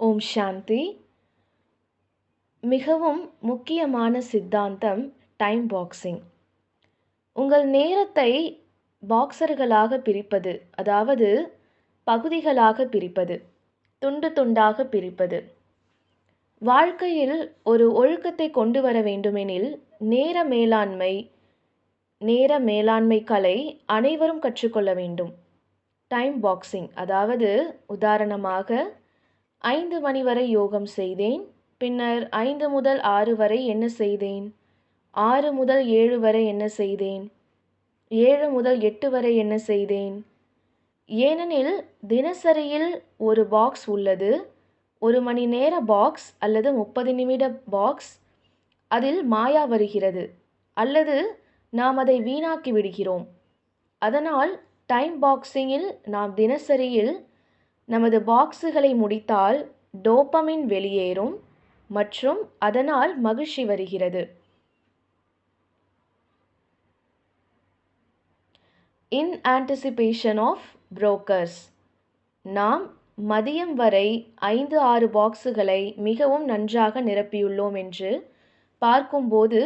ஓம் சாந்தி. மிகவும் முக்கியமான சித்தாந்தம் டைம் பாக்ஸிங். உங்கள் நேரத்தை பாக்ஸர்களாக பிரிப்பது, அதாவது பகுதிகளாக பிரிப்பது, துண்டு துண்டாக பிரிப்பது. வாழ்க்கையில் ஒரு ஒழுக்கத்தை கொண்டு வர வேண்டுமெனில் நேர மேலாண்மை கலை அனைவரும் கற்றுக்கொள்ள வேண்டும். டைம் பாக்ஸிங், அதாவது உதாரணமாக 5 மணி வரை யோகம் செய்தேன், பின்னர் 5 முதல் 6 வரை என்ன செய்தேன், 6 முதல் 7 வரை என்ன செய்தேன், 7 முதல் 8 வரை என்ன செய்தேன். ஏனெனில் தினசரியில் ஒரு பாக்ஸ் உள்ளது, 1 மணி நேர பாக்ஸ் அல்லது 30 நிமிட பாக்ஸ். அதில் மாயா வருகிறது அல்லது நாம் அதை வீணாக்கி விடுகிறோம். அதனால் டைம் பாக்ஸிங்கில் நாம் தினசரியில் நமது பாக்ஸுகளை முடித்தால் டோபமின் வெளியேறும் மற்றும் அதனால் மகிழ்ச்சி வருகிறது. இன் ஆன்டிசிபேஷன் ஆஃப் புரோக்கர்ஸ், நாம் மதியம் வரை 5-6 பாக்ஸுகளை மிகவும் நன்றாக நிரப்பியுள்ளோம் என்று பார்க்கும்போது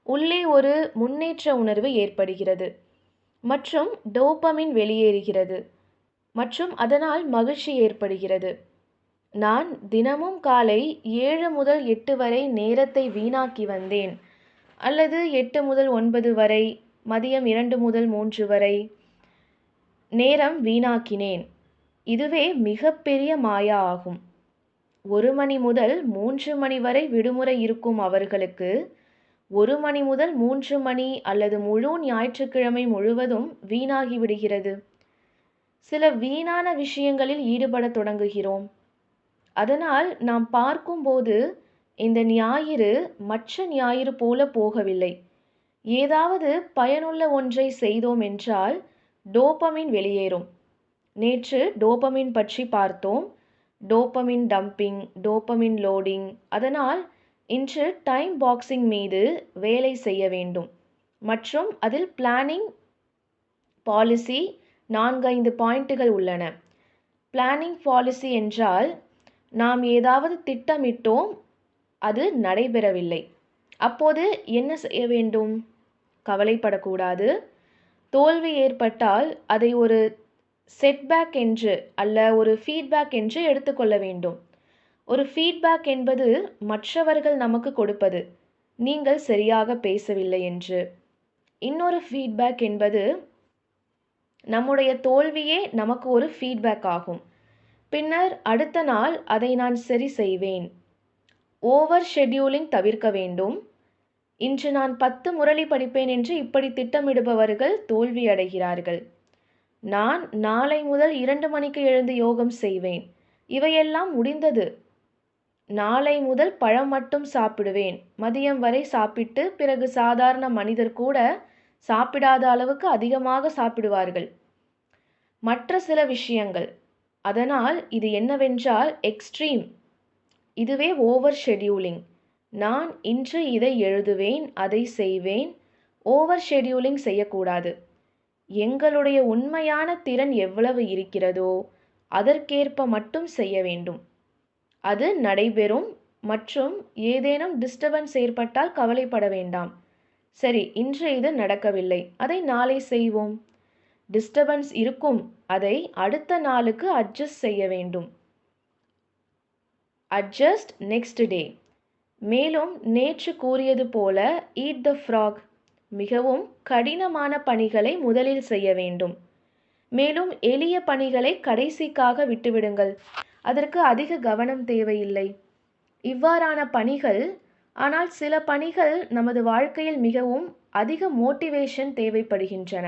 உள்ளே ஒரு முன்னேற்ற உணர்வு ஏற்படுகிறது மற்றும் டோபமின் வெளியேறுகிறது மற்றும் அதனால் மகிழ்ச்சி ஏற்படுகிறது. நான் தினமும் காலை 7 முதல் 8 வரை நேரத்தை வீணாக்கி வந்தேன், அல்லது 8 முதல் 9 வரை, மதியம் 2 முதல் 3 வரை நேரம் வீணாக்கினேன். இதுவே மிகப்பெரிய மாயா ஆகும். 1 மணி முதல் 3 மணி வரை விடுமுறை இருக்கும் அவர்களுக்கு 1 மணி முதல் 3 மணி அல்லது முழு ஞாயிற்றுக்கிழமை முழுவதும் வீணாகி விடுகிறது. சில வீணான விஷயங்களில் ஈடுபட தொடங்குகிறோம். அதனால் நாம் பார்க்கும்போது இந்த ஞாயிறு மற்ற ஞாயிறு போல போகவில்லை. ஏதாவது பயனுள்ள ஒன்றை செய்தோம் என்றால் டோபமின் வெளியேறும். நேற்று டோபமின் பற்றி பார்த்தோம். Dopamine dumping, dopamine loading. அதனால் இன்று டைம் பாக்ஸிங் மீது வேலை செய்ய வேண்டும் மற்றும் அதில் பிளானிங் பாலிசி 4-5 பாயிண்ட்டுகள் உள்ளன. பிளானிங் பாலிசி என்றால் நாம் ஏதாவது திட்டமிட்டோம், அது நடைபெறவில்லை. அப்போது என்ன செய்ய வேண்டும்? கவலைப்படக்கூடாது. தோல்வி ஏற்பட்டால் அதை ஒரு செட்பேக் என்று அல்ல, ஒரு ஃபீட்பேக் என்று எடுத்துக்கொள்ள வேண்டும். ஒரு ஃபீட்பேக் என்பது மற்றவர்கள் நமக்கு கொடுப்பது, நீங்கள் சரியாக பேசவில்லை என்று. இன்னொரு ஃபீட்பேக் என்பது நம்முடைய தோல்வியே நமக்கு ஒரு ஃபீட்பேக் ஆகும். பின்னர் அடுத்த நாள் அதை நான் சரி செய்வேன். ஓவர் ஷெட்யூலிங் தவிர்க்க வேண்டும். இன்று நான் 10 முரளி படிப்பேன் என்று இப்படி திட்டமிடுபவர்கள் தோல்வியடைகிறார்கள். நான் நாளை முதல் 2 மணிக்கு எழுந்து யோகம் செய்வேன். இவையெல்லாம் முடிந்தது. நாளை முதல் பழம் மட்டும் சாப்பிடுவேன். மதியம் வரை சாப்பிட்டு பிறகு சாதாரண மனிதர் கூட சாப்பிடாத அளவுக்கு அதிகமாக சாப்பிடுவார்கள். மற்ற சில விஷயங்கள். அதனால் இது என்னவென்றால் எக்ஸ்ட்ரீம். இதுவே ஓவர் ஷெட்யூலிங். நான் இன்று இதை எழுதுவேன், அதை செய்வேன். ஓவர் ஷெட்யூலிங் செய்யக்கூடாது. எங்களுடைய உண்மையான திறன் எவ்வளவு இருக்கிறதோ அதற்கேற்ப மட்டும் செய்ய வேண்டும். அது நடைபெறும் மற்றும் ஏதேனும் டிஸ்டர்பன்ஸ் ஏற்பட்டால் கவலைப்பட வேண்டாம். சரி, இன்று இது நடக்கவில்லை, அதை நாளை செய்வோம். டிஸ்டர்பன்ஸ் இருக்கும், அதை அடுத்த நாளுக்கு அட்ஜஸ்ட் செய்ய வேண்டும். Adjust next day. மேலும் நேற்று கூறியது போல ஈட் த ஃப்ராக். மிகவும் கடினமான பணிகளை முதலில் செய்ய வேண்டும். மேலும் எளிய பணிகளை கடைசிக்காக விட்டுவிடுங்கள். அதற்கு அதிக கவனம் தேவையில்லை. இவ்வாறான பணிகள், ஆனால் சில பணிகள் நமது வாழ்க்கையில் மிகவும் அதிக மோட்டிவேஷன் தேவைப்படுகின்றன.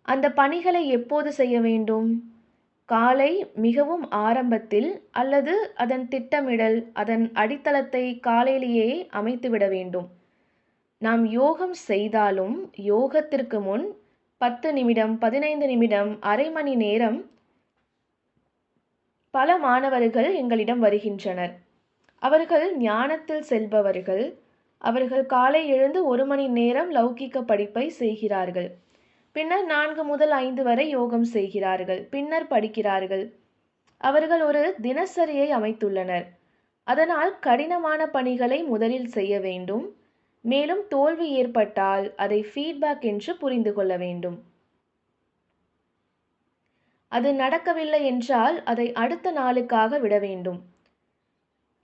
அந்த பணிகளை எப்போது செய்ய வேண்டும்? காலை மிகவும் ஆரம்பத்தில், அல்லது அதன் திட்டமிடல், அதன் அடித்தளத்தை காலையிலேயே அமைத்துவிட வேண்டும். நாம் யோகம் செய்தாலும் யோகத்திற்கு முன் 10 நிமிடம், 15 நிமிடம், அரை மணி நேரம் பல மாணவர்கள் எங்களிடம் வருகின்றனர். அவர்கள் ஞானத்தில் செல்பவர்கள். அவர்கள் காலை எழுந்து 1 மணி நேரம் லௌகிக்க படிப்பை செய்கிறார்கள். பின்னர் 4 முதல் 5 வரை யோகம் செய்கிறார்கள். பின்னர் படிக்கிறார்கள். அவர்கள் ஒரு தினசரியை அமைத்துள்ளனர். அதனால் கடினமான பணிகளை முதலில் செய்ய வேண்டும். மேலும் தோல்வி ஏற்பட்டால் அதை ஃபீட்பேக் என்று புரிந்து கொள்ள வேண்டும். அது நடக்கவில்லை என்றால் அதை அடுத்த நாளுக்காக விட வேண்டும்.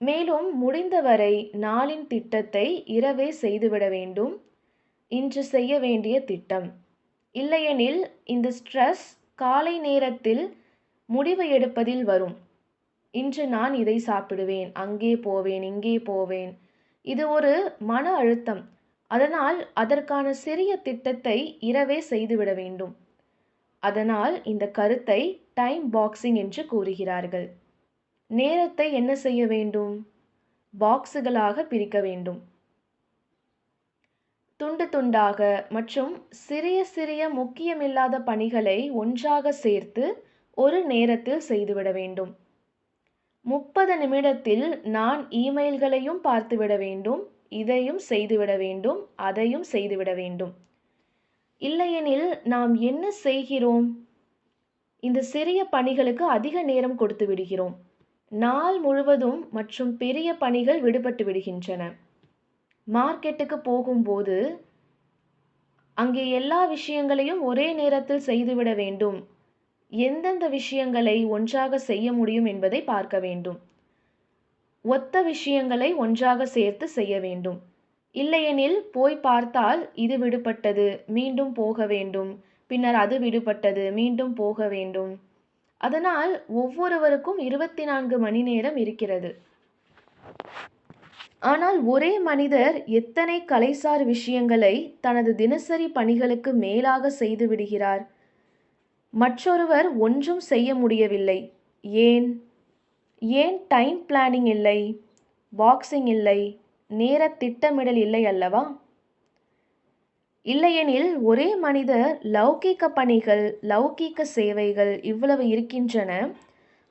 மேலும் முடிந்தவரை நாளின் திட்டத்தை இரவே செய்துவிட வேண்டும். இன்று செய்ய வேண்டிய திட்டம். இல்லையெனில் இந்த ஸ்ட்ரெஸ் காலை நேரத்தில் முடிவு எடுப்பதில் வரும். இன்று நான் இதை சாப்பிடுவேன், அங்கே போவேன், இங்கே போவேன். இது ஒரு மன அழுத்தம். அதனால் அதற்கான சிறிய திட்டத்தை இரவே செய்துவிட வேண்டும். அதனால் இந்த கருத்தை டைம் பாக்ஸிங் என்று கூறுகிறார்கள். நேரத்தை என்ன செய்ய வேண்டும்? பாக்ஸுகளாக பிரிக்க வேண்டும். துண்டு துண்டாக மற்றும் சிறிய சிறிய முக்கியமில்லாத பணிகளை ஒன்றாக சேர்த்து ஒரு நேரத்தில் செய்துவிட வேண்டும். 30 நிமிடத்தில் நான் இமெயில்களையும் பார்த்துவிட வேண்டும், இதையும் செய்துவிட வேண்டும், அதையும் செய்துவிட வேண்டும். இல்லையெனில் நாம் என்ன செய்கிறோம்? இந்த சிறிய பணிகளுக்கு அதிக நேரம் கொடுத்து விடுகிறோம். நாள் முழுவதும் மற்றும் பெரிய பணிகள் விடுபட்டு விடுகின்றன. மார்க்கெட்டுக்கு போகும்போது அங்கே எல்லா விஷயங்களையும் ஒரே நேரத்தில் செய்துவிட வேண்டும். எந்தெந்த விஷயங்களை ஒன்றாக செய்ய முடியும் என்பதை பார்க்க வேண்டும். ஒத்த விஷயங்களை ஒன்றாக சேர்த்து செய்ய வேண்டும். இல்லையெனில் போய் பார்த்தால் இது விடுபட்டது, மீண்டும் போக வேண்டும், பின்னர் அது விடுபட்டது, மீண்டும் போக வேண்டும். அதனால் ஒவ்வொருவருக்கும் 24 மணி நேரம் இருக்கிறது. ஆனால் ஒரே மனிதர் எத்தனை கலைசார் விஷயங்களை தனது தினசரி பணிகளுக்கு மேலாக செய்து விடுகிறார். மற்றொருவர் ஒன்றும் செய்ய முடியவில்லை. ஏன்? ஏன் டைம் பிளானிங் இல்லை, பாக்ஸிங் இல்லை, நேர திட்டமிடல் இல்லை அல்லவா? இல்லையெனில் ஒரே மனிதர் லௌகீக பணிகள், லௌகீக சேவைகள் இவ்வளவு இருக்கின்றன.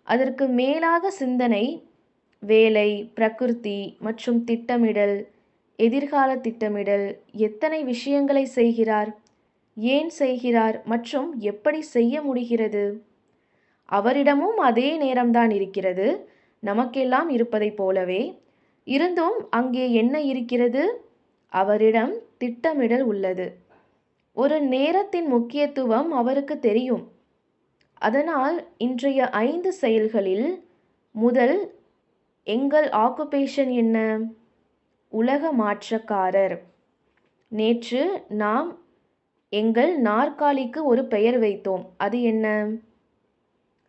அதற்கு மேலாக சிந்தனை, வேலை, பிரகிருதி மற்றும் திட்டமிடல், எதிர்கால திட்டமிடல், எத்தனை விஷயங்களை செய்கிறார், ஏன் செய்கிறார் மற்றும் எப்படி செய்ய முடிகிறது? அவரிடமும் அதே நேரம்தான் இருக்கிறது, நமக்கெல்லாம் இருப்பதைப் போலவே. இருந்தும் அங்கே என்ன இருக்கிறது? அவரிடம் திட்டமிடல் உள்ளது. ஒரு நேரத்தின் முக்கியத்துவம் அவருக்கு தெரியும். அதனால் இன்றைய 5 செயல்களில் முதல் எங்கள் ஆக்குபேஷன் என்ன? உலக மாற்றக்காரர். நேற்று நாம் எங்கள் நாற்காலிக்கு ஒரு பெயர் வைத்தோம். அது என்ன?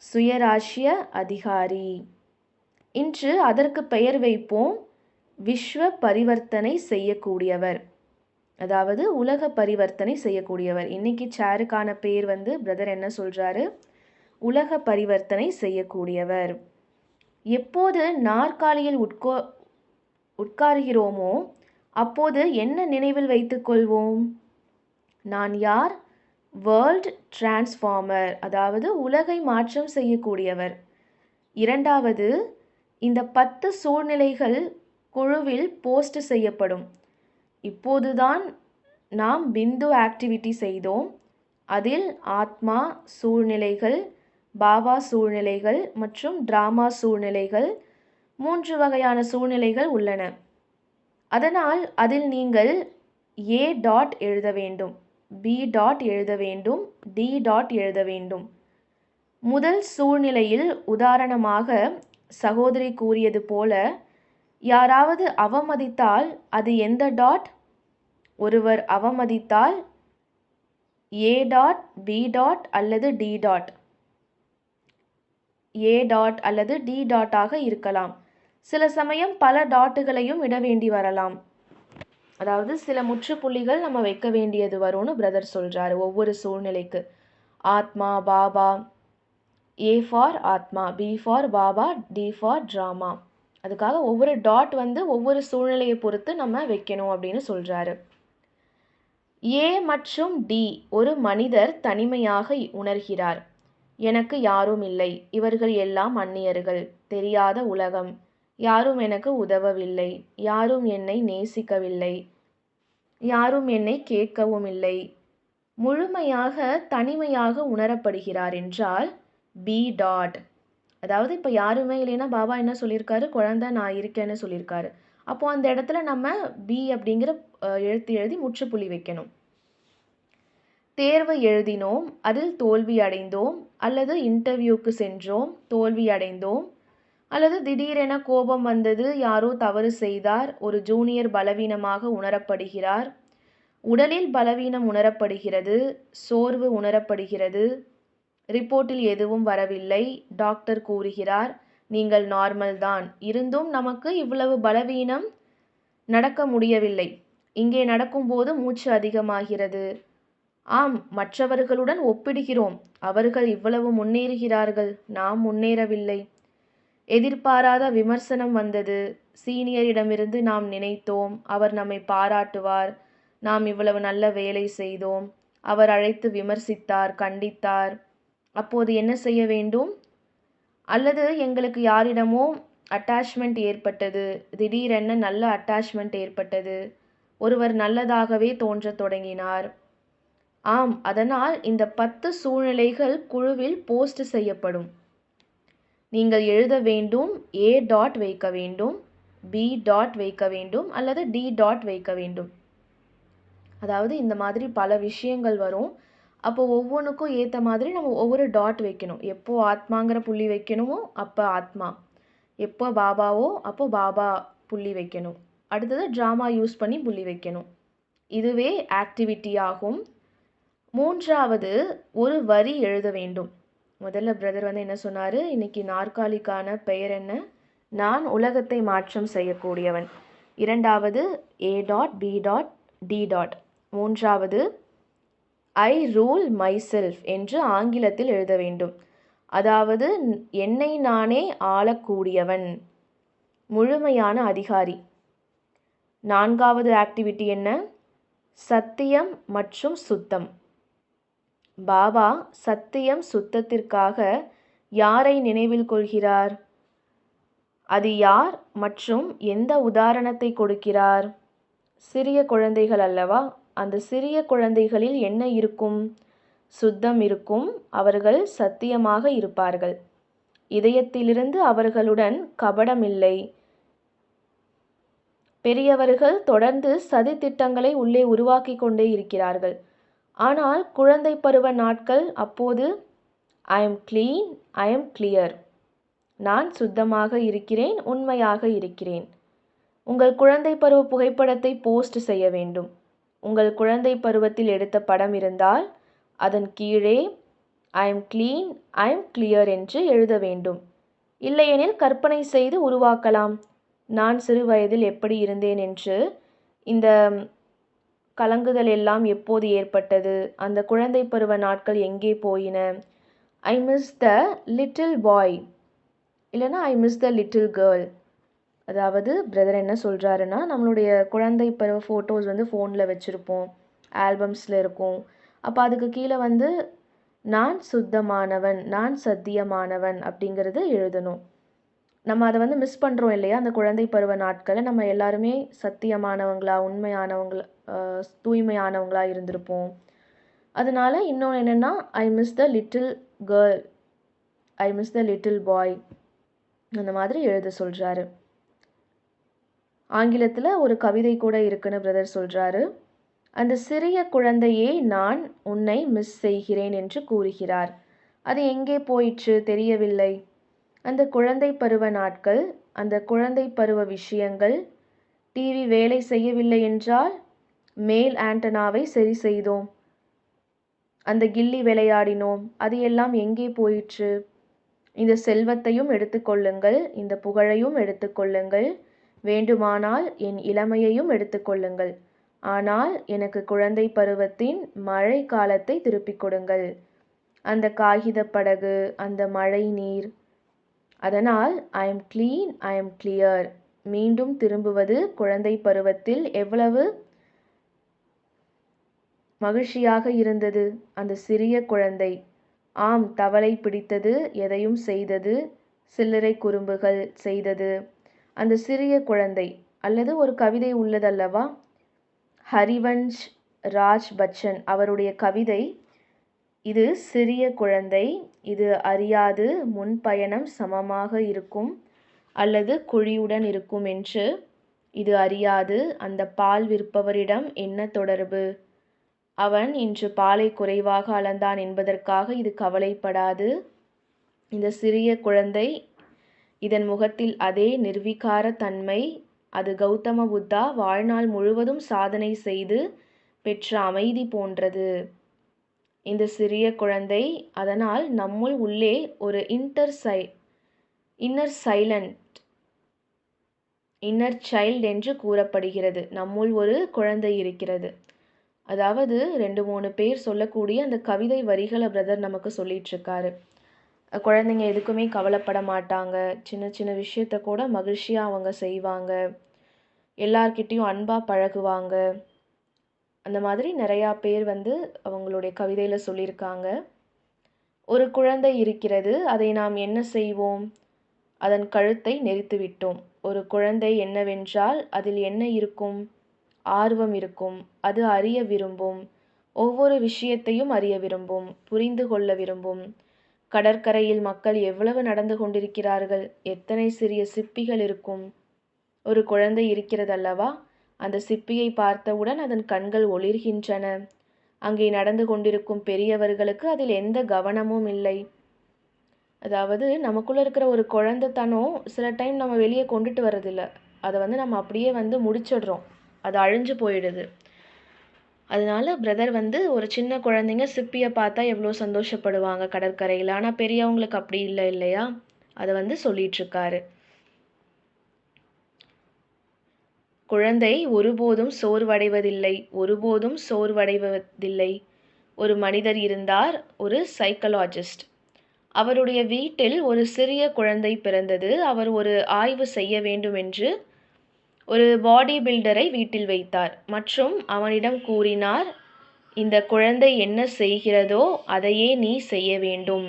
சுயராஷ்ய அதிகாரி. இன்று அதற்கு பெயர் வைப்போம், விஸ்வ பரிவர்த்தனை செய்யக்கூடியவர். அதாவது உலக பரிவர்த்தனை செய்யக்கூடியவர். இன்னைக்கு சேருக்கான பேர் பிரதர் என்ன சொல்றாரு? உலக பரிவர்த்தனை செய்யக்கூடியவர். எப்போது நாற்காலியில் உட்காருகிறோமோ அப்போது என்ன நினைவில் வைத்துக் கொள்வோம்? நான் யார்? வேர்ல்ட் டிரான்ஸ்ஃபார்மர், அதாவது உலகை மாற்றம் செய்யக்கூடியவர். இரண்டாவது, இந்த 10 சூழ்நிலைகள் குழுவில் போஸ்ட் செய்யப்படும். இப்போதுதான் நாம் பிந்து ஆக்டிவிட்டி செய்தோம். அதில் ஆத்மா சூழ்நிலைகள், பாபா சூழ்நிலைகள் மற்றும் டிராமா சூழ்நிலைகள், 3 வகையான சூழ்நிலைகள் உள்ளன. அதனால் அதில் நீங்கள் A டாட் எழுத வேண்டும், B டாட் எழுத வேண்டும், D டாட் எழுத வேண்டும். முதல் சூழ்நிலையில் உதாரணமாக சகோதரி கூறியது போல, யாராவது அவமதித்தால் அது எந்த டாட்? ஒருவர் அவமதித்தால் A டாட், B டாட் அல்லது D டாட். A டாட் அல்லது D டாட்டாக இருக்கலாம். சில சமயம் பல டாட்டுகளையும் இட வேண்டி வரலாம். அதாவது சில முற்றுப்புள்ளிகள் நம்ம வைக்க வேண்டியது வரும்னு பிரதர் சொல்றாரு ஒவ்வொரு சூழ்நிலைக்கு. ஆத்மா, பாபா, A ஃபார் ஆத்மா, B for Baba, D for drama. அதுக்காக ஒவ்வொரு டாட் ஒவ்வொரு சூழ்நிலையை பொறுத்து நம்ம வைக்கணும் அப்படின்னு சொல்றாரு. A மற்றும் D, ஒரு மனிதர் தனிமையாக உணர்கிறார். எனக்கு யாரும் இல்லை, இவர்கள் எல்லாம் அந்நியர்கள், தெரியாத உலகம், யாரும் எனக்கு உதவவில்லை, யாரும் என்னை நேசிக்கவில்லை, யாரும் என்னை கேட்கவும் இல்லை, முழுமையாக தனிமையாக உணரப்படுகிறார் என்றால் B டாட், அதாவது இப்போ யாருமே இல்லைன்னா பாபா என்ன சொல்லியிருக்காரு, குழந்தை நான் இருக்கேன்னு சொல்லியிருக்காரு. அப்போ அந்த இடத்துல நம்ம பி அப்படிங்கிற எழுத்து எழுதி முற்றுப்புள்ளி வைக்கணும். தேர்வு எழுதினோம், அதில் தோல்வி அடைந்தோம், அல்லது இன்டர்வியூக்கு சென்றோம், தோல்வி அடைந்தோம், அல்லது திடீரென கோபம் வந்தது, யாரோ தவறு செய்தார், ஒரு ஜூனியர் பலவீனமாக உணரப்படுகிறார், உடலில் பலவீனம் உணரப்படுகிறது, சோர்வு உணரப்படுகிறது, ரிப்போர்ட்டில் எதுவும் வரவில்லை, டாக்டர் கூறுகிறார் நீங்கள் நார்மல் தான், இருந்தும் நமக்கு இவ்வளவு பலவீனம், நடக்க முடியவில்லை, இங்கே நடக்கும்போது மூச்சு அதிகமாகிறது. ஆம், மற்றவர்களுடன் ஒப்பிடுகிறோம், அவர்கள் இவ்வளவு முன்னேறுகிறார்கள், நாம் முன்னேறவில்லை. எதிர்பாராத விமர்சனம் வந்தது, சீனியரிடமிருந்து நாம் நினைத்தோம் அவர் நம்மை பாராட்டுவார், நாம் இவ்வளவு நல்ல வேலை செய்தோம், அவர் அழைத்து விமர்சித்தார், கண்டித்தார். அப்போது என்ன செய்ய வேண்டும்? அல்லது எங்களுக்கு யாரிடமோ அட்டாச்மெண்ட் ஏற்பட்டது, திடீரென நல்ல அட்டாச்மெண்ட் ஏற்பட்டது, ஒருவர் நல்லதாகவே தோன்றத் தொடங்கினார். ஆம், அதனால் இந்த 10 சூழ்நிலைகள் குழுவில் போஸ்ட் செய்யப்படும். நீங்கள் எழுத வேண்டும், A டாட் வைக்க வேண்டும், B டாட் வைக்க வேண்டும், அல்லது D டாட் வைக்க வேண்டும். அதாவது இந்த மாதிரி பல விஷயங்கள் வரும். அப்போ ஒவ்வொன்றுக்கும் ஏற்ற மாதிரி நம்ம ஒவ்வொரு டாட் வைக்கணும். எப்போ ஆத்மாங்கிற புள்ளி வைக்கணுமோ அப்போ ஆத்மா, எப்போ பாபாவோ அப்போ பாபா புள்ளி வைக்கணும். அடுத்தது ட்ராமா யூஸ் பண்ணி புள்ளி வைக்கணும். இதுவே ஆக்டிவிட்டி ஆகும். மூன்றாவது, ஒரு வரி எழுத வேண்டும். முதல்ல பிரதர் என்ன சொன்னார், இன்னைக்கு நாற்காலிக்கான பெயர் என்ன? நான் உலகத்தை மாற்றம் செய்யக்கூடியவன். இரண்டாவது A dot B dot D dot. மூன்றாவது ஐ ரூல் மை செல்ஃப் என்று ஆங்கிலத்தில் எழுத வேண்டும். அதாவது என்னை நானே ஆளக்கூடியவன், முழுமையான அதிகாரி. நான்காவது ஆக்டிவிட்டி என்ன? சத்தியம் மற்றும் சுத்தம். பாபா சத்தியம் சுத்தத்திற்காக யாரை நினைவில் கொள்கிறார்? அது யார் மற்றும் எந்த உதாரணத்தை கொடுக்கிறார்? சிறிய குழந்தைகள் அல்லவா? அந்த சிறிய குழந்தைகளில் என்ன இருக்கும்? சுத்தம் இருக்கும். அவர்கள் சத்தியமாக இருப்பார்கள். இதயத்திலிருந்து அவர்களுடன் கபடமில்லை. பெரியவர்கள் தொடர்ந்து சதி திட்டங்களை உள்ளே உருவாக்கி கொண்டே இருக்கிறார்கள். ஆனால் குழந்தை பருவ நாட்கள், அப்போது I am clean, I am clear. நான் சுத்தமாக இருக்கிறேன், உண்மையாக இருக்கிறேன். உங்கள் குழந்தை பருவ புகைப்படத்தை போஸ்ட் செய்ய வேண்டும். உங்கள் குழந்தை பருவத்தில் எடுத்த படம் இருந்தால் அதன் கீழே I am clean, I am clear என்று எழுத வேண்டும். இல்லையெனில் கற்பனை செய்து உருவாக்கலாம். நான் சிறு வயதில் எப்படி இருந்தேன் என்று. இந்த கலங்குதல் எல்லாம் எப்போது ஏற்பட்டது? அந்த குழந்தை பருவ நாட்கள் எங்கே போயின? I miss the little boy, இல்லைனா I miss the little girl. அதாவது பிரதர் என்ன சொல்கிறாருன்னா, நம்மளுடைய குழந்தை பருவ ஃபோட்டோஸ் ஃபோனில் வச்சுருப்போம், ஆல்பம்ஸில் இருக்கும். அப்போ அதுக்கு கீழே நான் சுத்தமானவன், நான் சத்தியமானவன் அப்படிங்கிறது எழுதணும். நம்ம அதை மிஸ் பண்ணுறோம் இல்லையா? அந்த குழந்தை பருவ நாட்களை நம்ம எல்லாருமே சத்தியமானவங்களா, உண்மையானவங்களா, தூய்மையானவங்களா இருந்திருப்போம். அதனால இன்னொன்று என்னென்னா, I miss the little girl, I miss the little boy, அந்த மாதிரி எழுத சொல்கிறாரு. ஆங்கிலத்தில் ஒரு கவிதை கூட இருக்குன்னு பிரதர் சொல்கிறாரு. அந்த சிறிய குழந்தையே நான் உன்னை மிஸ் செய்கிறேன் என்று கூறுகிறார். அது எங்கே போயிற்று தெரியவில்லை. அந்த குழந்தை பருவ நாட்கள், அந்த குழந்தை பருவ விஷயங்கள். டிவி வேலை செய்யவில்லை என்றால் மேல் ஆண்டனாவை சரி செய்தோம். அந்த கில்லி விளையாடினோம். அது எல்லாம் எங்கே போயிற்று? இந்த செல்வத்தையும் எடுத்துக்கொள்ளுங்கள், இந்த புகழையும் எடுத்துக்கொள்ளுங்கள், வேண்டுமானால் என் இளமையையும் எடுத்துக்கொள்ளுங்கள். ஆனால் எனக்கு குழந்தை பருவத்தின் மழை காலத்தை திருப்பிக் கொடுங்கள். அந்த காகித படகு, அந்த மழை நீர். அதனால் I am clean, I am clear. மீண்டும் திரும்புவது குழந்தை பருவத்தில் எவ்வளவு மகிழ்ச்சியாக இருந்தது அந்த சிறிய குழந்தை. ஆம், தவளை பிடித்தது, எதையும் செய்தது, சில்லறை குறும்புகள் செய்தது அந்த சிறிய குழந்தை. அல்லது ஒரு கவிதை உள்ளதல்லவா, ஹரிவன்ஷ் ராஜ் பச்சன் அவருடைய கவிதை, இது சிறிய குழந்தை. இது அறியாது முன்பயணம் சமமாக இருக்கும் அல்லது குழியுடன் இருக்கும் என்று. இது அறியாது அந்த பால் விற்பவரிடம் என்ன தொடர்பு. அவன் இன்று பாலை குறைவாக அளந்தான் என்பதற்காக இது கவலைப்படாது. இந்த சிறிய குழந்தை, இதன் முகத்தில் அதே நிர்விகார தன்மை. அது கௌதம புத்தா வாழ்நாள் முழுவதும் சாதனை செய்து பெற்ற அமைதி போன்றது. இந்த சிறிய குழந்தை, அதனால் நம்முள் உள்ளே ஒரு இன்னர் சைல்ட் என்று கூறப்படுகிறது. நம்முள் ஒரு குழந்தை இருக்கிறது. அதாவது 2-3 பேர் சொல்லக்கூடிய அந்த கவிதை வரிகளை பிரதர் நமக்கு சொல்லிட்டு இருக்காரு. குழந்தைங்க எதுக்குமே கவலைப்பட மாட்டாங்க. சின்ன சின்ன விஷயத்த கூட மகிழ்ச்சியாக அவங்க செய்வாங்க. எல்லார்கிட்டையும் அன்பாக பழகுவாங்க. அந்த மாதிரி நிறையா பேர் அவங்களுடைய கவிதையில் சொல்லியிருக்காங்க. ஒரு குழந்தை இருக்கிறது, அதை நாம் என்ன செய்வோம்? அதன் கழுத்தை நெரித்து விட்டோம். ஒரு குழந்தை என்னவென்றால் அதில் என்ன இருக்கும்? ஆர்வம் இருக்கும். அது அறிய விரும்பும். ஒவ்வொரு விஷயத்தையும் அறிய விரும்பும், புரிந்து கொள்ள விரும்பும். கடற்கரையில் மக்கள் எவ்வளவு நடந்து கொண்டிருக்கிறார்கள். எத்தனை சிறிய சிப்பிகள் இருக்கும். ஒரு குழந்தை இருக்கிறதல்லவா, அந்த சிப்பியை பார்த்தவுடன் அதன் கண்கள் ஒளிர்கின்றன. அங்கே நடந்து கொண்டிருக்கும் பெரியவர்களுக்கு அதில் எந்த கவனமும் இல்லை. அதாவது நமக்குள்ளே இருக்கிற ஒரு குழந்தைத்தனம் சில டைம் நம்ம வெளியே கொண்டுட்டு வர்றதில்ல. அதை நம்ம அப்படியே முடிச்சிடுறோம். அது அழிஞ்சு போயிடுது. அதனால பிரதர் ஒரு சின்ன குழந்தைங்க சிப்பியை பார்த்தா எவ்வளோ சந்தோஷப்படுவாங்க கடற்கரையில். ஆனால் பெரியவங்களுக்கு அப்படி இல்லை இல்லையா? அதை சொல்லிட்டு இருக்காரு. குழந்தை ஒருபோதும் சோர்வடைவதில்லை. ஒரு மனிதர் இருந்தார், ஒரு சைக்காலஜிஸ்ட். அவருடைய வீட்டில் ஒரு சிறிய குழந்தை பிறந்தது. அவர் ஒரு ஆய்வு செய்ய வேண்டும் என்று ஒரு பாடி பில்டரை வீட்டில் வைத்தார் மற்றும் அவனிடம் கூறினார், இந்த குழந்தை என்ன செய்கிறதோ அதையே நீ செய்ய வேண்டும்.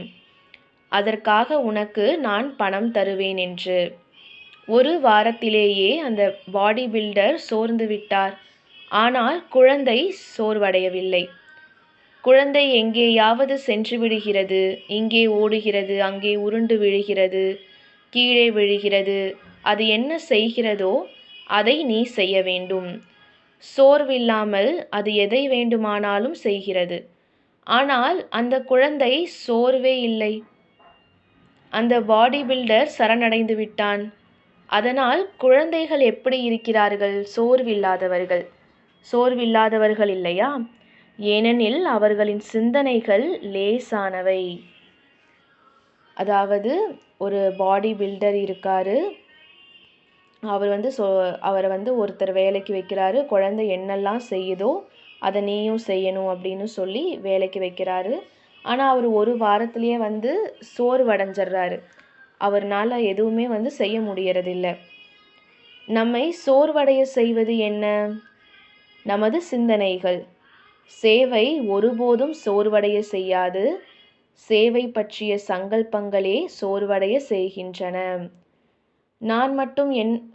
அதற்காக உனக்கு நான் பணம் தருவேன் என்று. ஒரு வாரத்திலேயே அந்த பாடி பில்டர் சோர்ந்து விட்டார். ஆனால் குழந்தை சோர்வடையவில்லை. குழந்தை எங்கேயாவது சென்று விடுகிறது. இங்கே ஓடுகிறது, அங்கே உருண்டு விழுகிறது, கீழே விழுகிறது. அது என்ன செய்கிறதோ அதை நீ செய்ய வேண்டும். சோர்வில்லாமல் அது எதை வேண்டுமானாலும் செய்கிறது. ஆனால் அந்த குழந்தை சோர்வே இல்லை. அந்த பாடி பில்டர் சரணடைந்து விட்டான். அதனால் குழந்தைகள் எப்படி இருக்கிறார்கள்? சோர்வில்லாதவர்கள் இல்லையா? ஏனெனில் அவர்களின் சிந்தனைகள் லேசானவை. அதாவது ஒரு பாடி பில்டர் இருக்காரு. அவர் அவரை ஒருத்தர் வேலைக்கு வைக்கிறாரு. குழந்தை என்னெல்லாம் செய்யுதோ அதை நீயும் செய்யணும் அப்படின்னு சொல்லி வேலைக்கு வைக்கிறாரு. ஆனால் அவர் ஒரு வாரத்திலேயே சோர்வடைஞ்சிட்றாரு. அவர்னால எதுவுமே செய்ய முடியறதில்லை. நம்மை சோர்வடைய செய்வது என்ன? நமது சிந்தனைகள். சேவை ஒருபோதும் சோர்வடைய செய்யாது. சேவை பற்றிய சங்கல்பங்களே சோர்வடைய செய்கின்றன. நான் மட்டும்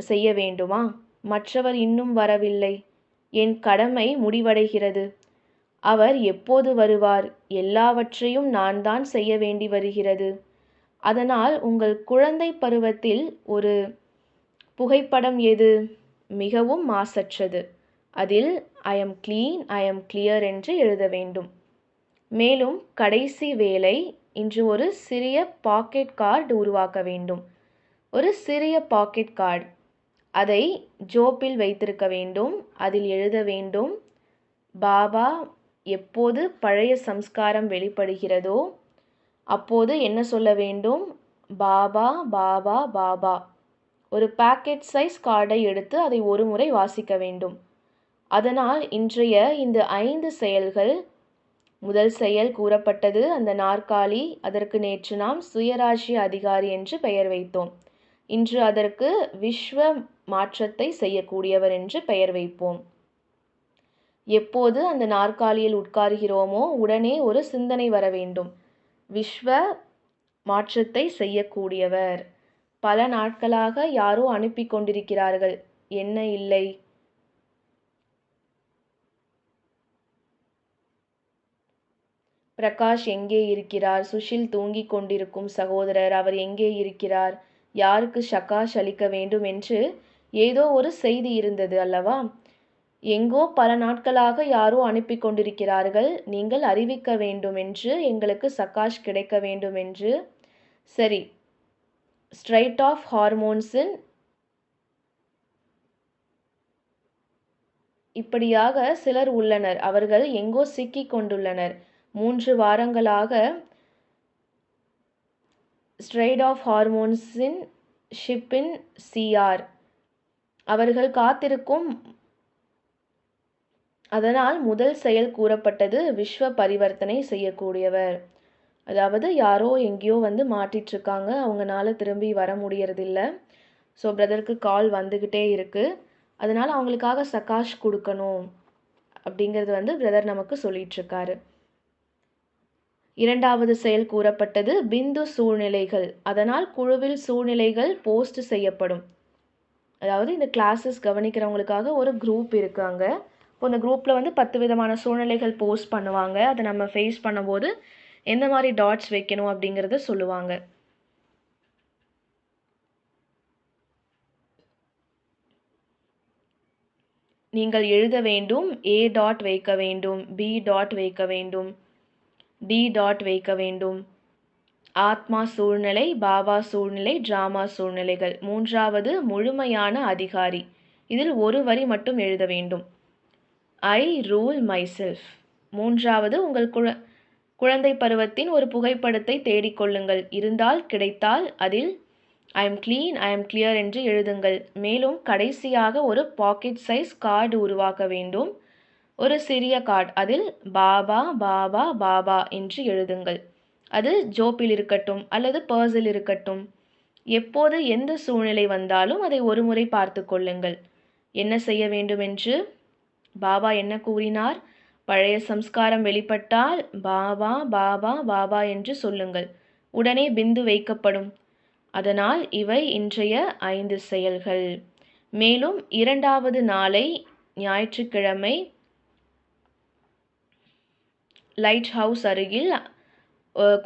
செய்ய வேண்டுமா? மற்றவர் இன்னும் வரவில்லை. என் கடமை முடிவடைகிறது. அவர் எப்போது வருவார்? எல்லாவற்றையும் நான் தான் செய்ய வேண்டி வருகிறது. அதனால் உங்கள் குழந்தை பருவத்தில் ஒரு புகைப்படம் எது? மிகவும் மாசற்றது. அதில் I am clean, I am clear என்று எழுத வேண்டும். மேலும் கடைசி வேலை, இன்று ஒரு சிறிய பாக்கெட் கார்டு உருவாக்க வேண்டும். ஒரு சிறிய பாக்கெட் கார்டு, அதை ஜோப்பில் வைத்திருக்க வேண்டும். அதில் எழுத வேண்டும், பாபா எப்போது பழைய சம்ஸ்காரம் வெளிப்படுகிறதோ அப்போது என்ன சொல்ல வேண்டும்? பாபா பாபா பாபா. ஒரு பாக்கெட் சைஸ் கார்டை எடுத்து அதை ஒரு முறை வாசிக்க வேண்டும். அதனால் இன்றைய இந்த 5 செயல்கள், முதல் செயல் கூறப்பட்டது அந்த நாற்காலி. அதற்கு நேற்று நாம் சுயராஜ்ய அதிகாரி என்று பெயர் வைத்தோம். இன்று அதற்கு விஸ்வ மாற்றத்தை செய்யக்கூடியவர் என்று பெயர் வைப்போம். எப்போது அந்த நாற்காலியில் உட்கார்கிறோமோ உடனே ஒரு சிந்தனை வர வேண்டும், விஸ்வ மாற்றத்தை செய்யக்கூடியவர். பல நாட்களாக யாரோ அனுப்பி கொண்டிருக்கிறார்கள், என்ன இல்லை. பிரகாஷ் எங்கே இருக்கிறார்? சுஷில் தூங்கிக் கொண்டிருக்கும் சகோதரர், அவர் எங்கே இருக்கிறார்? யாருக்கு சகாஷ் அளிக்க வேண்டும் என்று ஏதோ ஒரு செய்தி இருந்தது அல்லவா? எங்கோ பல நாட்களாக யாரோ அனுப்பி கொண்டிருக்கிறார்கள். நீங்கள் அறிவிக்க வேண்டும் என்று, எங்களுக்கு சகாஷ் கிடைக்க வேண்டும் என்று. சரி, ஸ்ட்ரைட் ஆஃப் ஹார்மோன்ஸின் இப்படியாக சிலர் உள்ளனர். அவர்கள் எங்கோ சிக்கிக் கொண்டுள்ளனர். 3 வாரங்களாக ஸ்ட்ரைட் ஆஃப் ஹார்மோன்ஸின் ஷிப்பின் சிஆர் அவர்கள் காத்திருக்கும். அதனால் முதல் செயல் கூறப்பட்டது விஸ்வ பரிவர்த்தனை செய்யக்கூடியவர். அதாவது யாரோ எங்கேயோ வந்து மாட்டிகிட்ருக்காங்க, அவங்களால திரும்பி வர முடியறதில்ல. ஸோ பிரதருக்கு கால் வந்துக்கிட்டே இருக்குது. அதனால் அவங்களுக்காக சகாஷ் கொடுக்கணும் அப்படிங்கிறது வந்து பிரதர் நமக்கு சொல்லிகிட்ருக்காரு. 2வது செயல் கூறப்பட்டது பிந்து சூழ்நிலைகள். அதனால் குழுவில் சூழ்நிலைகள் போஸ்ட் செய்யப்படும். அதாவது இந்த கிளாஸஸ் கவனிக்கிறவங்களுக்காக ஒரு குரூப் இருக்குது அங்கே. இப்போ இந்த குரூப்பில் வந்து 10 விதமான சூழ்நிலைகள் போஸ்ட் பண்ணுவாங்க. அதை நம்ம ஃபேஸ் பண்ணும்போது எந்த மாதிரி டாட்ஸ் வைக்கணும் அப்படிங்கிறத சொல்லுவாங்க. நீங்கள் எழுத வேண்டும், A டாட் வைக்க வேண்டும், B டாட் வைக்க வேண்டும், D டாட் வைக்க வேண்டும். ஆத்மா சூழ்நிலை, பாபா சூழ்நிலை, டிராமா சூழ்நிலைகள். 3வது முழுமையான அதிகாரி. இதில் ஒரு வரி மட்டும் எழுத வேண்டும். ஐ ரூல் மைசெல்ஃப். 3வது உங்கள் குழந்தை பருவத்தின் ஒரு புகைப்படத்தை தேடிக்கொள்ளுங்கள். இருந்தால் கிடைத்தால் அதில் I am clean, I am clear என்று எழுதுங்கள். மேலும் கடைசியாக ஒரு பாக்கெட் சைஸ் கார்டு உருவாக்க வேண்டும். ஒரு சிறிய கார்டு, அதில் பாபா பாபா பாபா என்று எழுதுங்கள். அது ஜோப்பில் இருக்கட்டும் அல்லது பர்ஸில் இருக்கட்டும். எப்போது எந்த சூழ்நிலை வந்தாலும் அதை ஒரு முறை பார்த்து கொள்ளுங்கள். என்ன செய்ய வேண்டும் என்று பாபா என்ன கூறினார்? பழைய சம்ஸ்காரம் வெளிப்பட்டால் பாபா பாபா பாபா என்று சொல்லுங்கள். உடனே பிந்து வைக்கப்படும். அதனால் இவை இன்றைய 5 செயல்கள். மேலும் 2வது நாளை ஞாயிற்றுக்கிழமை லைட் ஹவுஸ் அருகில்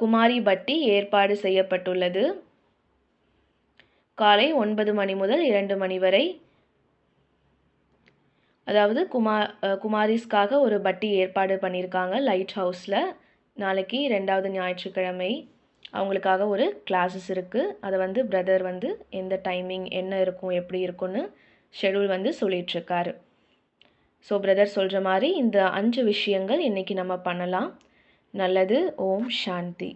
குமாரி பட்டி ஏற்பாடு செய்யப்பட்டுள்ளது. காலை 9 மணி முதல் 2 மணி வரை. அதாவது குமாரிஸ்க்காக ஒரு பட்டி ஏற்பாடு பண்ணியிருக்காங்க லைட் ஹவுஸில். நாளைக்கு 2வது ஞாயிற்றுக்கிழமை அவங்களுக்காக ஒரு கிளாஸஸ் இருக்குது. அதை வந்து பிரதர் வந்து எந்த டைமிங் என்ன இருக்கும், எப்படி இருக்கும்னு ஷெடியூல் வந்து சொல்லிகிட்ருக்காரு. ஸோ பிரதர் சொல்கிற மாதிரி இந்த 5 விஷயங்கள் இன்றைக்கி நம்ம பண்ணலாம். நல்லது. ஓம் சாந்தி.